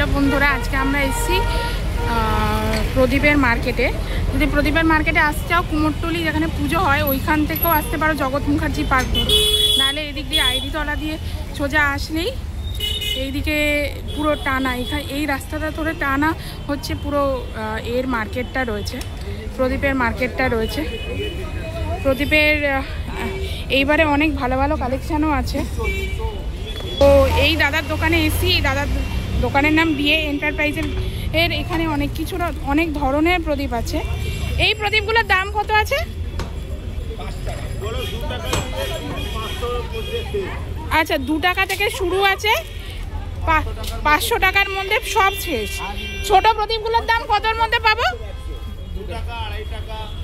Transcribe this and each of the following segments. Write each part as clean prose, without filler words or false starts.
Hello বন্ধুরা, আজকে আমরা এসেছি প্রদীপের মার্কেটে। যদি প্রদীপের মার্কেটে আসতে চাও, কুমোরটুলি যেখানে পুজো হয় ওইখান থেকেও আসতে পারো, জগৎ মুখার্জি পার্ক ধরে। নাহলে এদিক দিয়ে আইডি তলা দিয়ে সোজা আসলেই এইদিকে পুরো টানা, এই রাস্তাটা ধরে টানা হচ্ছে পুরো এর মার্কেটটা রয়েছে, প্রদীপের মার্কেটটা রয়েছে। প্রদীপের এইবারে অনেক ভালো ভালো কালেকশানও আছে। তো এই দাদার দোকানে এসি, এই দাদার দোকানের নাম বিয়ে এন্টারপ্রাইজের। এখানে অনেক কিছুর, অনেক ধরনের প্রদীপ আছে। এই প্রদীপগুলোর দাম কত আছে? আচ্ছা, 2 টাকা থেকে শুরু আছে, 500 টাকার মধ্যে সব শেষ। ছোট প্রদীপগুলোর দাম কতর মধ্যে পাবো?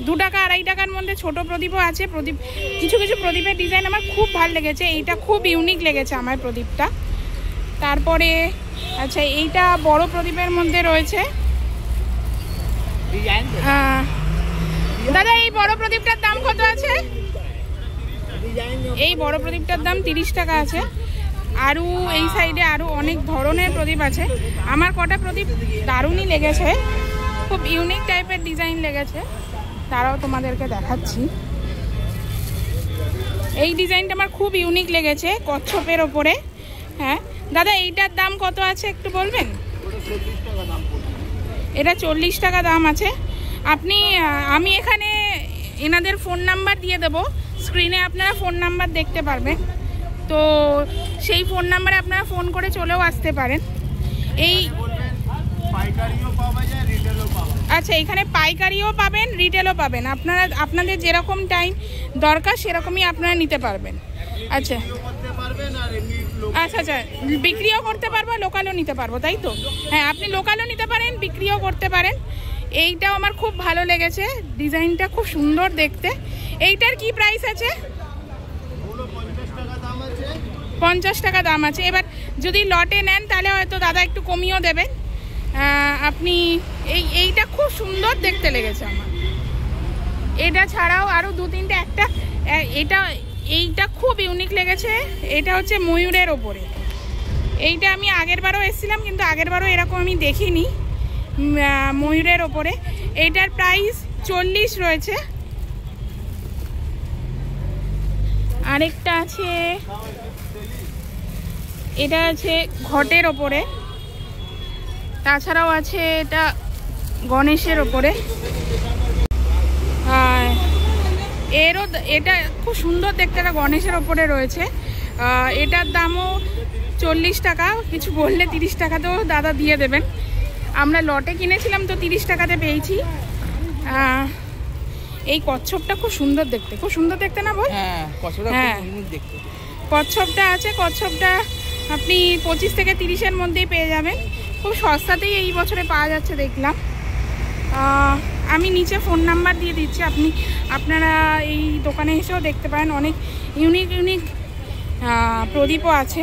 2 টাকা 2.5 টাকার মধ্যে ছোট প্রদীপও আছে। প্রদীপ, কিছু কিছু প্রদীপের ডিজাইন আমার খুব ভালো লেগেছে, এইটা খুব ইউনিক লেগেছে আমার প্রদীপটা। তারপরে আচ্ছা, এইটা বড় প্রদীপের মধ্যে রয়েছে। দাদা, এই বড় প্রদীপটার দাম কত আছে? এই বড় প্রদীপটার দাম 30 টাকা আছে। আরও এই সাইডে আরও অনেক ধরনের প্রদীপ আছে। আমার কটা প্রদীপ দারুণই লেগেছে, খুব ইউনিক টাইপের ডিজাইন লেগেছে, তারাও তোমাদেরকে দেখাচ্ছি। এই ডিজাইনটা আমার খুব ইউনিক লেগেছে, কচ্ছপের ওপরে। হ্যাঁ দাদা, এইটার দাম কত আছে একটু বলবেন? এটা 40 টাকা দাম আছে। আমি এখানে এনাদের ফোন নাম্বার দিয়ে দেবো, স্ক্রিনে আপনারা ফোন নাম্বার দেখতে পারবেন। তো সেই ফোন নাম্বারে আপনারা ফোন করে চলেও আসতে পারেন। আচ্ছা, এখানে পাইকারিও পাবেন, রিটেলও পাবেন। আপনাদের যেরকম টাইম দরকার সেরকমই আপনারা নিতে পারবেন। আচ্ছা আচ্ছা, বিক্রিও করতে পারবো, লোকালও নিতে পারবো, তাই তো? হ্যাঁ, আপনি লোকালও নিতে পারেন, বিক্রিও করতে পারেন। এইটাও আমার খুব ভালো লেগেছে, ডিজাইনটা খুব সুন্দর দেখতে। এইটার কি প্রাইস আছে? 50 টাকা দাম আছে। এবার যদি লটে নেন তাহলে হয়তো দাদা একটু কমিয়েও দেবেন। আপনি এইটা খুব সুন্দর দেখতে লেগেছে আমার। এটা ছাড়াও আরও 2-3টে, এইটা খুব ইউনিক লেগেছে। এটা হচ্ছে ময়ূরের ওপরে। এইটা আমি আগের বারও এসেছিলাম, কিন্তু আগের বারও এরকম আমি দেখিনি, ময়ূরের ওপরে। এইটার প্রাইস 40 রয়েছে। আরেকটা আছে, এটা আছে ঘটের ওপরে। তাছাড়াও আছে এটা গণেশের ওপরে। এটা খুব সুন্দর দেখতে, এটা গণেশের ওপরে রয়েছে। এটার দামও 40 টাকা। কিছু বললে 30 টাকাতেও দাদা দিয়ে দেবেন। আমরা লটে কিনেছিলাম তো 30 টাকাতে পেয়েছি। এই কচ্ছপটা খুব সুন্দর দেখতে, খুব সুন্দর দেখতে না বল? হ্যাঁ, কচ্ছপটা আছে। কচ্ছপটা আপনি 25 থেকে 30-এর মধ্যেই পেয়ে যাবেন। খুব সস্তাতেই এই বছরে পাওয়া যাচ্ছে দেখলাম। আমি নিচে ফোন নাম্বার দিয়ে দিচ্ছি, আপনারা এই দোকানে এসেও দেখতে পারেন। অনেক ইউনিক প্রদীপও আছে।